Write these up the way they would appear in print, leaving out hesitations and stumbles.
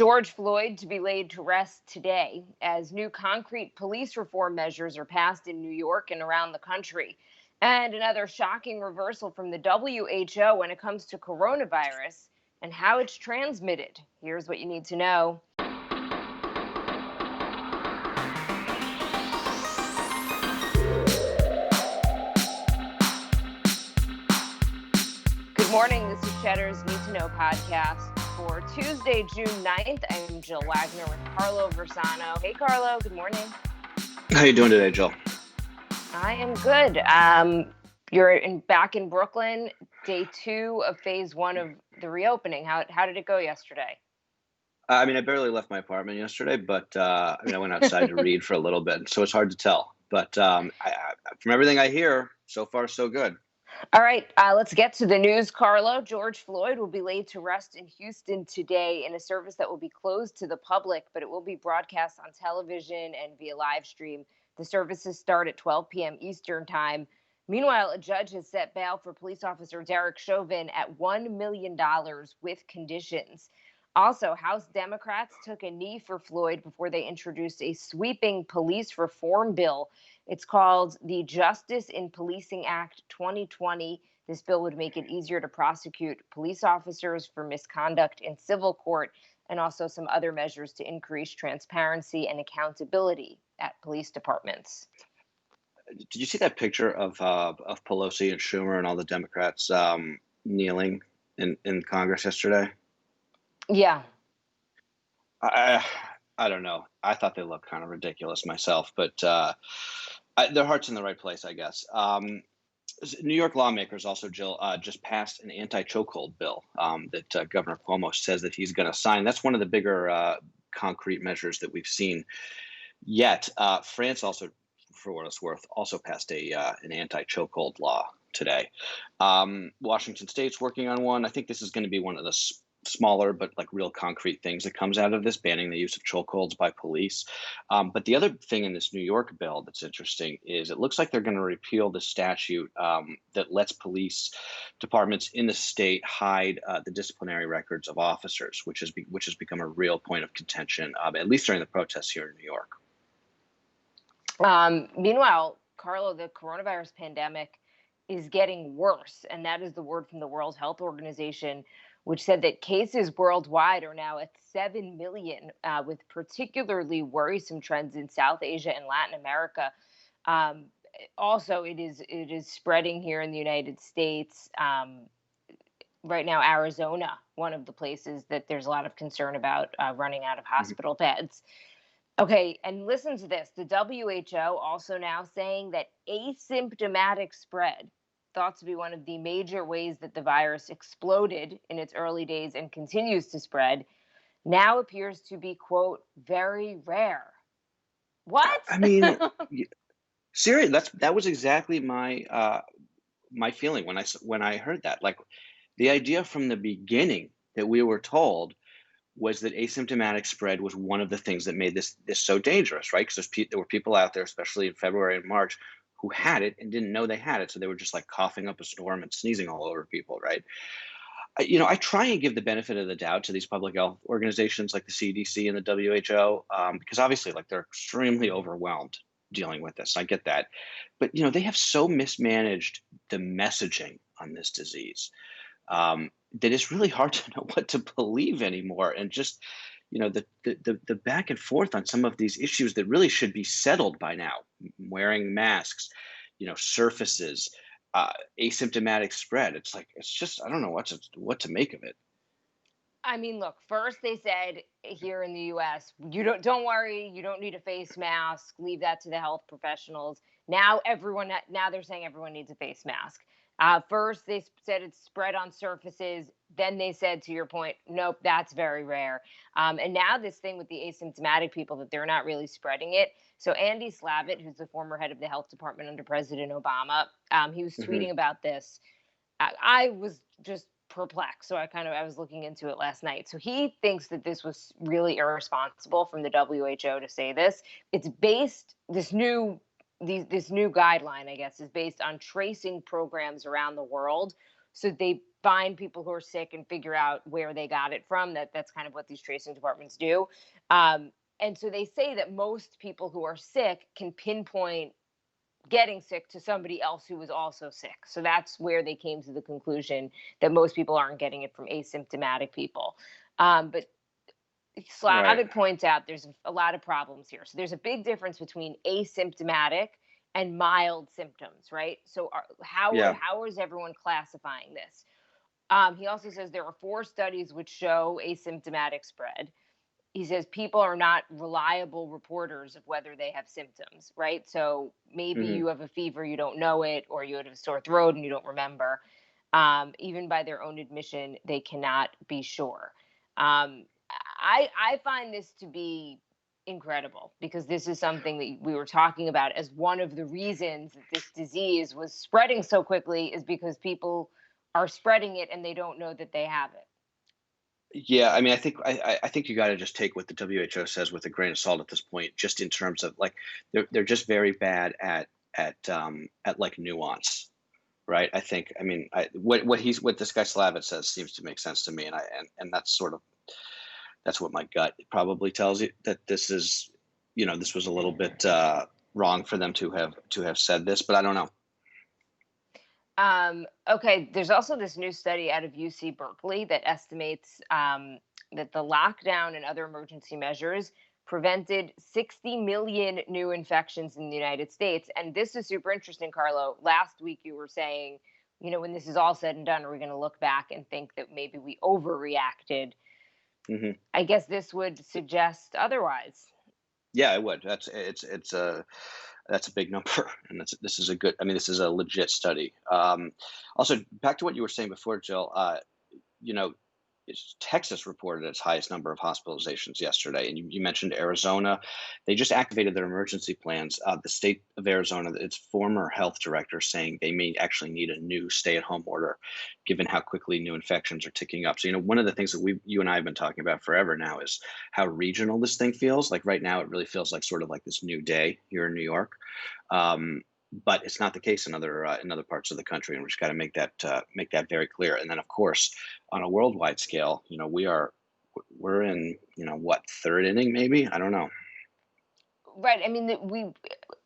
George Floyd to be laid to rest today as new concrete police reform measures are passed in New York and around the country. And another shocking reversal from the WHO when it comes to coronavirus and how it's transmitted. Here's what you need to know. Good morning. This is Cheddar's Need2Know podcast. For Tuesday, June 9th, I'm Jill Wagner with Carlo Versano. Hey, Carlo. Good morning. How you doing today, Jill? I am good. You're back in Brooklyn, day 2 of phase 1 of the reopening. How did it go yesterday? I barely left my apartment yesterday, but I went outside to read for a little bit, so it's hard to tell. But from everything I hear, so far, so good. All right, let's get to the news, Carlo. George Floyd will be laid to rest in Houston today in a service that will be closed to the public, but it will be broadcast on television and via live stream. The services start at 12 p.m. Eastern time. Meanwhile, a judge has set bail for police officer Derek Chauvin at $1 million with conditions. Also, House Democrats took a knee for Floyd before they introduced a sweeping police reform bill. It's called the Justice in Policing Act 2020. This bill would make it easier to prosecute police officers for misconduct in civil court, and also some other measures to increase transparency and accountability at police departments. Did you see that picture of Pelosi and Schumer and all the Democrats kneeling in Congress yesterday? Yeah. I don't know. I thought they looked kind of ridiculous myself, but their heart's in the right place, I guess. New York lawmakers also, Jill, just passed an anti-chokehold bill that Governor Cuomo says that he's going to sign. That's one of the bigger concrete measures that we've seen yet. France also, for what it's worth, also passed an anti-chokehold law today. Washington State's working on one. I think this is going to be one of the smaller but like real concrete things that comes out of this, banning the use of chokeholds by police. But the other thing in this New York bill that's interesting is it looks like they're going to repeal the statute that lets police departments in the state hide the disciplinary records of officers, which has become a real point of contention, at least during the protests here in New York. Meanwhile, Carlo, the coronavirus pandemic is getting worse, and that is the word from the World Health Organization, which said that cases worldwide are now at 7 million, with particularly worrisome trends in South Asia and Latin America. Also, it is spreading here in the United States. Right now, Arizona, one of the places that there's a lot of concern about running out of hospital beds. Okay, and listen to this. The WHO also now saying that asymptomatic spread, thought to be one of the major ways that the virus exploded in its early days and continues to spread, now appears to be, quote, very rare. What? Seriously, that was exactly my feeling when I heard that. Like, the idea from the beginning that we were told was that asymptomatic spread was one of the things that made this so dangerous, right? Because there were people out there, especially in February and March, who had it and didn't know they had it. So they were just like coughing up a storm and sneezing all over people, right? I try and give the benefit of the doubt to these public health organizations like the CDC and the WHO, because obviously, like, they're extremely overwhelmed dealing with this. I get that. But, they have so mismanaged the messaging on this disease that it's really hard to know what to believe anymore. And just, the back and forth on some of these issues that really should be settled by now, wearing masks, surfaces, asymptomatic spread. It's just, I don't know what to make of it. Look, first they said here in the US, don't worry, you don't need a face mask, leave that to the health professionals. Now they're saying everyone needs a face mask. First, they said it's spread on surfaces. Then they said, to your point, nope, that's very rare. And now this thing with the asymptomatic people, that they're not really spreading it. So Andy Slavitt, who's the former head of the health department under President Obama, he was tweeting about this. I was just perplexed. So I was looking into it last night. So he thinks that this was really irresponsible from the WHO to say this. It's based, this new guideline, I guess, is based on tracing programs around the world So they find people who are sick and figure out where they got it from. That's kind of what these tracing departments do. And so they say that most people who are sick can pinpoint getting sick to somebody else who was also sick. So that's where they came to the conclusion that most people aren't getting it from asymptomatic people. But Right. Slavitt points out there's a lot of problems here. So there's a big difference between asymptomatic and mild symptoms, right? So Yeah. how is everyone classifying this? He also says there are 4 studies which show asymptomatic spread. He says people are not reliable reporters of whether they have symptoms, right? So maybe Hmm. you have a fever, you don't know it, or you have a sore throat and you don't remember. Even by their own admission, they cannot be sure. Um, I find this to be incredible because this is something that we were talking about as one of the reasons that this disease was spreading so quickly is because people are spreading it and they don't know that they have it. Yeah, I mean, I think you got to just take what the WHO says with a grain of salt at this point, just in terms of like they're just very bad at like nuance, right? I think, I mean, what this guy Slavitt says seems to make sense to me, and that's sort of that's what my gut probably tells you, that this is, this was a little bit wrong for them to have said this, but I don't know. Okay, there's also this new study out of UC Berkeley that estimates that the lockdown and other emergency measures prevented 60 million new infections in the United States. And this is super interesting, Carlo. Last week you were saying, when this is all said and done, are we going to look back and think that maybe we overreacted? Hmm. I guess this would suggest otherwise. Yeah, it would. That's a big number, and this is a good. I mean, this is a legit study. Also, back to what you were saying before, Jill. You know, Texas reported its highest number of hospitalizations yesterday, and you mentioned Arizona. They just activated their emergency plans. The state of Arizona, its former health director, saying they may actually need a new stay-at-home order, given how quickly new infections are ticking up. So, one of the things that you and I have been talking about forever now is how regional this thing feels. Like right now, it really feels like sort of like this new day here in New York. But it's not the case in other parts of the country, and we just got to make that very clear. And then, of course, on a worldwide scale, we're in, what, third inning, maybe? I don't know. Right. I mean,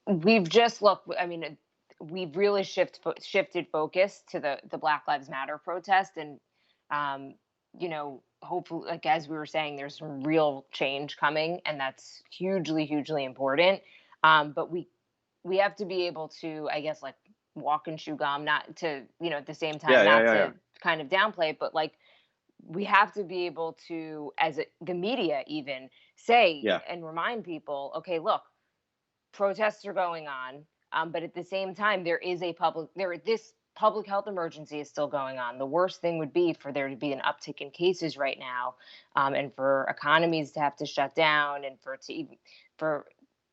we've just looked. I mean, we've really shifted focus to the Black Lives Matter protest, and hopefully, like as we were saying, there's some real change coming, and that's hugely, hugely important. But we have to be able to, I guess, like walk and chew gum, not to, at the same time, Yeah, yeah, not yeah, yeah, to kind of downplay it, but like we have to be able to, the media even say yeah, and remind people, okay, look, protests are going on, but at the same time, this public health emergency is still going on. The worst thing would be for there to be an uptick in cases right now, and for economies to have to shut down, and for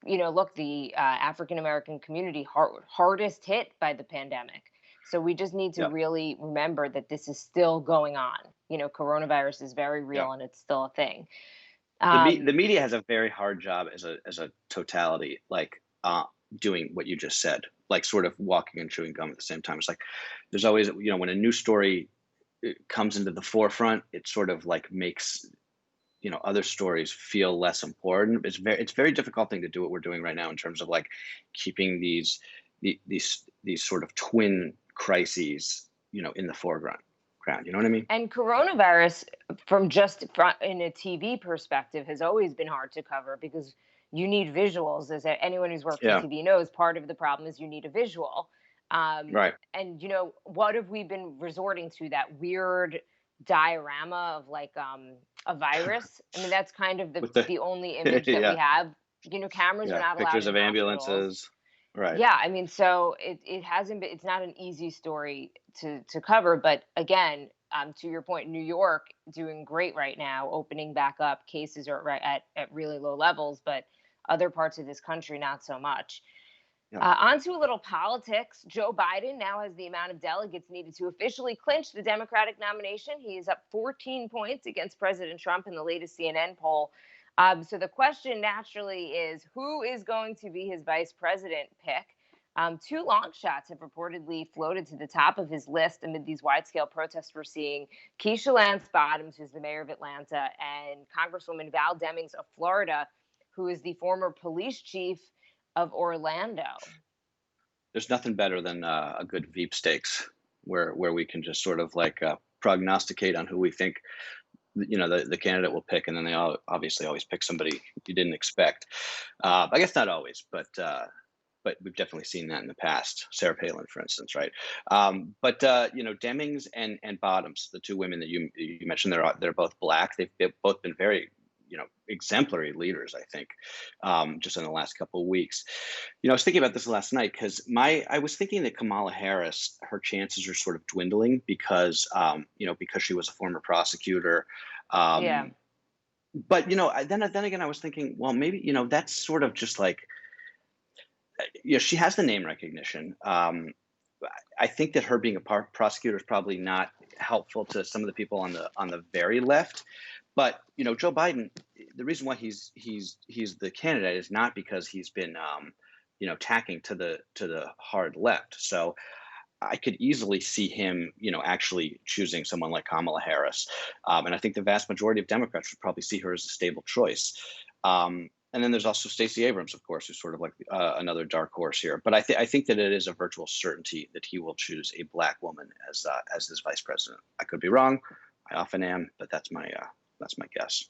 look, the African American community hardest hit by the pandemic. So we just need to yeah, really remember that this is still going on. Coronavirus is very yeah. real and it's still a thing. The Um, media has a very hard job as a totality, like doing what you just said, like sort of walking and chewing gum at the same time. It's like there's always, when a new story comes into the forefront, it sort of like makes other stories feel less important. It's very difficult thing to do what we're doing right now in terms of like keeping these sort of twin crises, in the foreground. You know what I mean? And coronavirus, from just in a TV perspective, has always been hard to cover because you need visuals. As anyone who's worked in Yeah. TV knows, part of the problem is you need a visual. Right. And what have we been resorting to? That weird diorama of like a virus. I mean, that's kind of the With the the only image that we yeah, have. Cameras are yeah, not allowed pictures in of hospitals. ambulances. Right. Yeah, I mean, so it hasn't been, it's not an easy story to cover, but again, to your point, New York doing great right now, opening back up. Cases are right at really low levels, but other parts of this country not so much. Yeah. On to a little politics. Joe Biden now has the amount of delegates needed to officially clinch the Democratic nomination. He is up 14 points against President Trump in the latest CNN poll. So the question naturally is, who is going to be his vice president pick? Two long shots have reportedly floated to the top of his list amid these wide-scale protests we're seeing. Keisha Lance Bottoms, who's the mayor of Atlanta, and Congresswoman Val Demmings of Florida, who is the former police chief of Orlando. There's nothing better than a good Veep stakes where we can just sort of like prognosticate on who we think the candidate will pick, and then they all obviously always pick somebody you didn't expect. I guess not always, but we've definitely seen that in the past. Sarah Palin, for instance, right? But Demmings and Bottoms, the two women that you mentioned, they're both Black. They've both been very exemplary leaders, I think, just in the last couple of weeks. I was thinking about this last night because I was thinking that Kamala Harris, her chances are sort of dwindling because because she was a former prosecutor. Yeah. But then again, I was thinking, well, maybe that's sort of just like, she has the name recognition. I think that her being a prosecutor is probably not helpful to some of the people on the very left. But Joe Biden, the reason why he's the candidate is not because he's been tacking to the hard left. So I could easily see him actually choosing someone like Kamala Harris, and I think the vast majority of Democrats would probably see her as a stable choice. And then there's also Stacey Abrams, of course, who's sort of like another dark horse here. But I think that it is a virtual certainty that he will choose a Black woman as his vice president. I could be wrong. I often am, but that's my guess.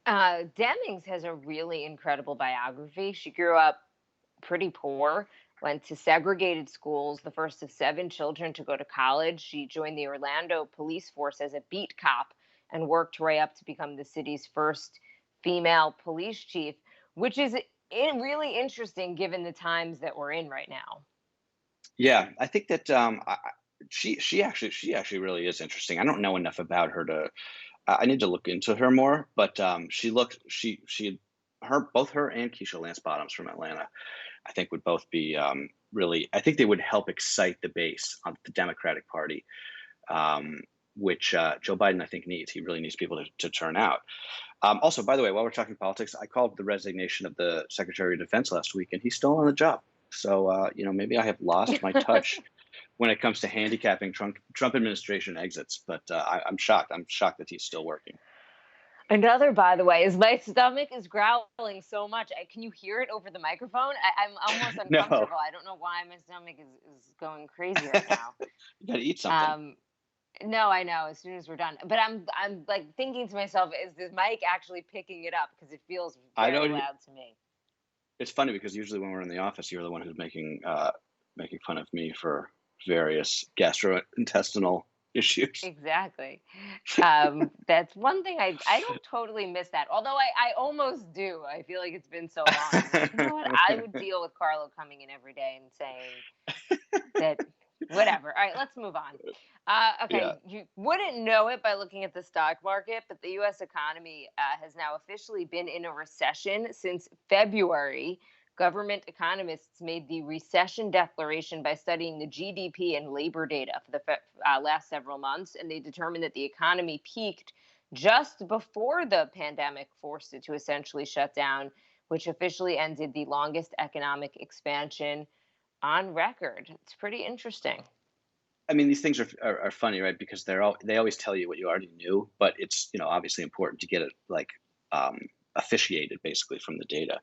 Demmings has a really incredible biography. She grew up pretty poor, went to segregated schools, the first of 7 children to go to college. She joined the Orlando police force as a beat cop and worked her way up to become the city's first female police chief, which is really interesting given the times that we're in right now. Yeah, I think that she actually really is interesting. I don't know enough about her to. I need to look into her more, but both her and Keisha Lance Bottoms from Atlanta, I think would both be really. I think they would help excite the base of the Democratic Party, which Joe Biden I think needs. He really needs people to turn out. Also, by the way, while we're talking politics, I called the resignation of the Secretary of Defense last week, and he's still on the job. So maybe I have lost my touch when it comes to handicapping Trump administration exits. But I'm shocked. I'm shocked that he's still working. Another, by the way, is my stomach is growling so much. Can you hear it over the microphone? I'm almost uncomfortable. No. I don't know why my stomach is going crazy right now. You got to eat something. No, I know. As soon as we're done, but I'm like thinking to myself, is this mic actually picking it up? Because it feels very loud to me. It's funny because usually when we're in the office, you're the one who's making fun of me for various gastrointestinal issues. Exactly. That's one thing I don't totally miss that. Although I almost do. I feel like it's been so long. You know what? I would deal with Carlo coming in every day and saying that whatever. All right, let's move on. Okay, Yeah. You wouldn't know it by looking at the stock market, but the U.S. economy has now officially been in a recession since February. Government economists made the recession declaration by studying the GDP and labor data for the last several months, and they determined that the economy peaked just before the pandemic forced it to essentially shut down, which officially ended the longest economic expansion on record. It's pretty interesting. I mean, these things are funny, right? Because they always tell you what you already knew, but it's obviously important to get it like officiated basically from the data.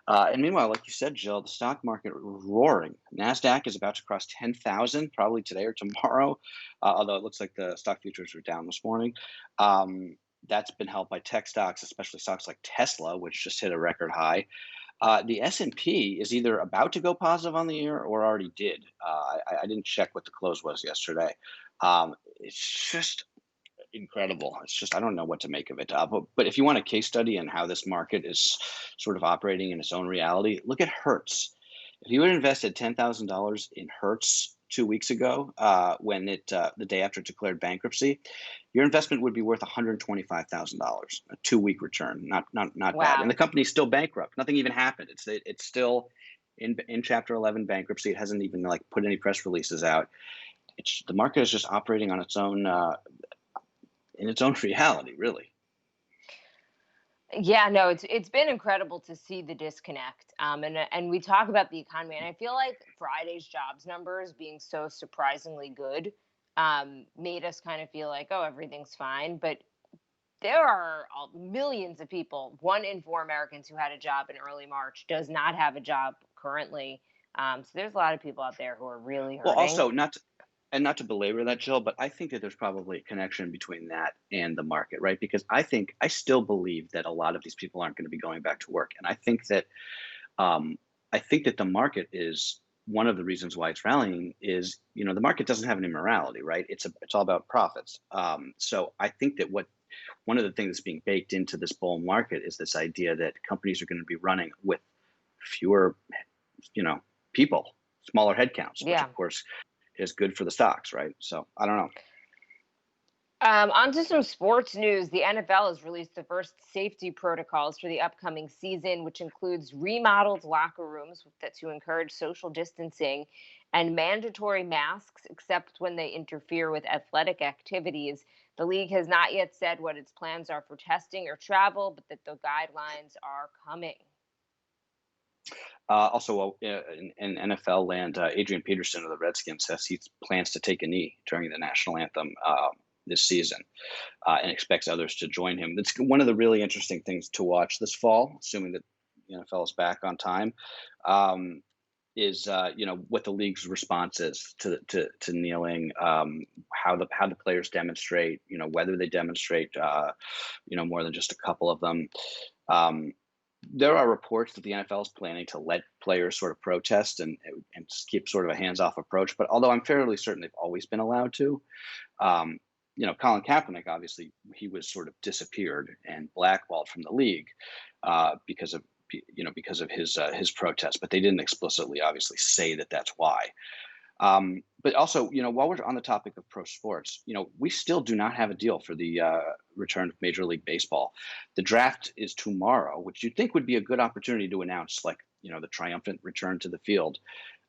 And meanwhile, like you said, Jill, the stock market roaring. NASDAQ is about to cross 10,000 probably today or tomorrow, although it looks like the stock futures are down this morning. That's been helped by tech stocks, especially stocks like Tesla, which just hit a record high. The S&P is either about to go positive on the year or already did. I didn't check what the close was yesterday. It's just incredible. It's just I don't know what to make of it. But if you want a case study on how this market is sort of operating in its own reality, look at Hertz. If you had invested $10,000 in Hertz 2 weeks ago, when the day after it declared bankruptcy, your investment would be worth $125,000, a 2-week return. Not Wow. bad. And the company's still bankrupt. Nothing even happened. It's still in Chapter 11 bankruptcy. It hasn't even like put any press releases out. The market is just operating on its own in its own reality, really. Yeah, no, it's been incredible to see the disconnect. And we talk about the economy, and I feel like Friday's jobs numbers being so surprisingly good made us kind of feel like, oh, everything's fine. But there are millions of people. 1 in 4 Americans who had a job in early March does not have a job currently. So there's a lot of people out there who are really Well, hurting. also not to belabor that, Jill, but I think that there's probably a connection between that and the market, right? Because I still believe that a lot of these people aren't going to be going back to work, and um, I think that the market is one of the reasons why it's rallying is, the market doesn't have any morality, right? It's all about profits. So I think that one of the things that's being baked into this bull market is this idea that companies are going to be running with fewer, you know, people, smaller headcounts, which Yeah. of course is good for the stocks, right? So I don't know. On to some sports news. The NFL has released the first safety protocols for the upcoming season, which includes remodeled locker rooms to encourage social distancing and mandatory masks, except when they interfere with athletic activities. The league has not yet said what its plans are for testing or travel, but that the guidelines are coming. Also, in NFL land, Adrian Peterson of the Redskins says he plans to take a knee during the national anthem this season, and expects others to join him. It's one of the really interesting things to watch this fall, assuming that the NFL is back on time. Um, is what the league's response is to kneeling, how the players demonstrate, whether they demonstrate, more than just a couple of them. Um, there are reports that the NFL is planning to let players sort of protest and keep sort of a hands-off approach. But although I'm fairly certain they've always been allowed to, um, Colin Kaepernick, obviously, he was sort of disappeared and blackballed from the league because of his protest. But they didn't explicitly, obviously, say that that's why. But also, while we're on the topic of pro sports, we still do not have a deal for the return of Major League Baseball. The draft is tomorrow, which you'd think would be a good opportunity to announce, like, the triumphant return to the field.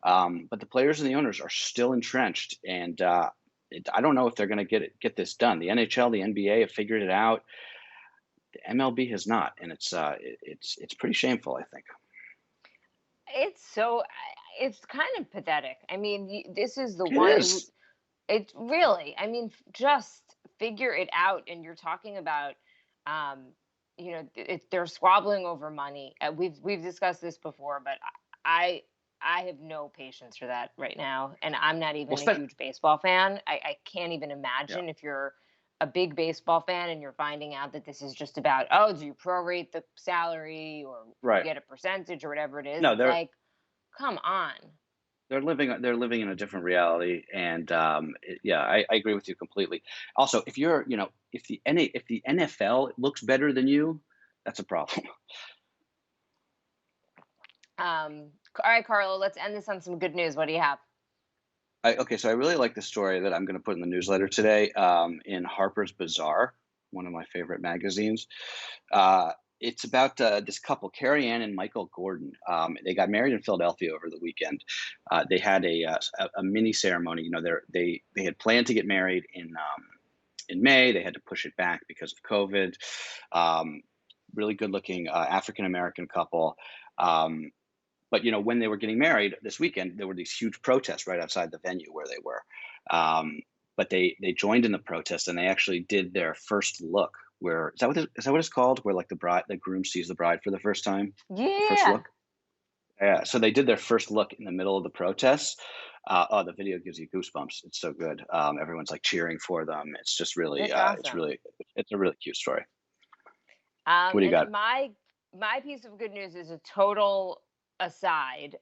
But the players and the owners are still entrenched, and I don't know if they're going to get this done. The NHL, the NBA have figured it out. The MLB has not, and it's pretty shameful, I think. It's kind of pathetic. I mean, this is the It one. is. It's really, I mean, just figure it out. And you're talking about, um, they're squabbling over money. We've discussed this before, but I I have no patience for that right now. And I'm not Well, even a huge baseball fan. I can't even yeah, imagine if you're a big baseball fan and you're finding out that this is just about, oh, do you prorate the salary or you right. get a percentage or whatever it is? No, It's like, come on. they're living in a different reality, and yeah, I agree with you completely. Also, if you're, if the NFL looks better than you, that's a problem. All right, Carlo, let's end this on some good news. What do you have? Okay, so I really like the story that I'm going to put in the newsletter today, in Harper's Bazaar, one of my favorite magazines. It's about this couple, Carrie Ann and Michael Gordon. They got married in Philadelphia over the weekend. They had a mini ceremony. They had planned to get married in May. They had to push it back because of COVID. Um, Really good looking African American couple. Um, but when they were getting married this weekend, there were these huge protests right outside the venue where they were. Um, but they joined in the protest, and they actually did their first look. Where is that what it's called? Where like the groom sees the bride for the first time, the first Yeah, look. Yeah, so they did their first look in the middle of the protests. Oh, the video gives you goosebumps. It's so good. Everyone's like cheering for them. It's just really, that's awesome. it's a really cute story. What do you got? And my piece of good news is a total aside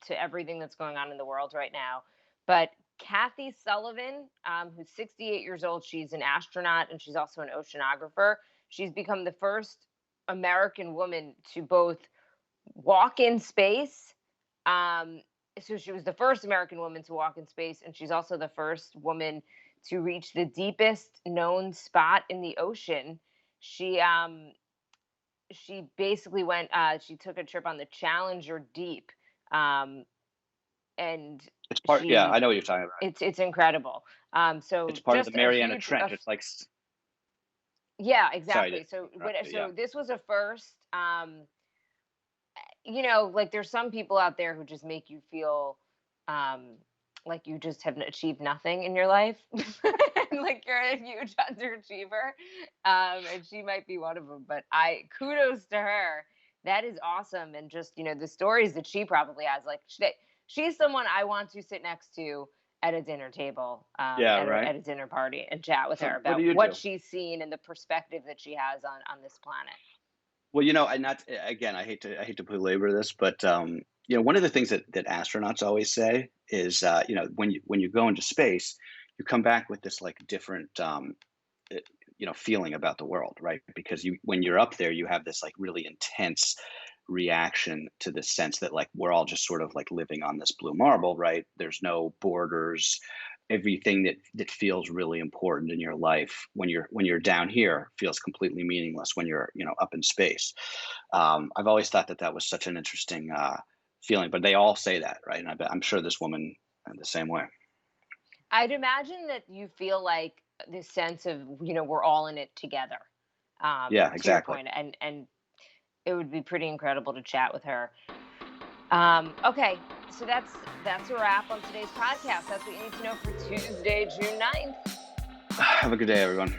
to everything that's going on in the world right now. But Kathy Sullivan, who's 68 years old, she's an astronaut and she's also an oceanographer. She's become the first American woman to both walk in space. Um, so she was the first American woman to walk in space, and she's also the first woman to reach the deepest known spot in the ocean. She she basically went. She took a trip on the Challenger Deep, um, and It's part. Yeah, I she know what you're talking about. it's incredible. It's So part of the just a Mariana huge Trench. It's like Yeah, Sorry exactly. to So, interrupt you. Yeah. this was a first. Like there's some people out there who just make you feel um, like you just have achieved nothing in your life, and like you're a huge underachiever. And she might be one of them. But I kudos to her. That is awesome. And just the stories that she probably has. Like she's someone I want to sit next to at a dinner table, Yeah. at Right. a dinner party, and chat with her So what do about you what do? she's seen and the perspective that she has on this planet. Well, and not again, I hate to belabor this, but one of the things that astronauts always say is, when you go into space, you come back with this like different uh, feeling about the world, right? Because when you're up there, you have this like really intense reaction to the sense that like we're all just sort of like living on this blue marble, right? There's no borders. Everything that feels really important in your life when you're down here feels completely meaningless when you're up in space. I've always thought that was such an interesting feeling, but they all say that, right? And I'm sure this woman the same way. I'd imagine that you feel like this sense of, we're all in it together. Yeah, To your exactly. point, and it would be pretty incredible to chat with her. Okay, so that's a wrap on today's podcast. That's what you need to know for Tuesday, June 9th. Have a good day, everyone.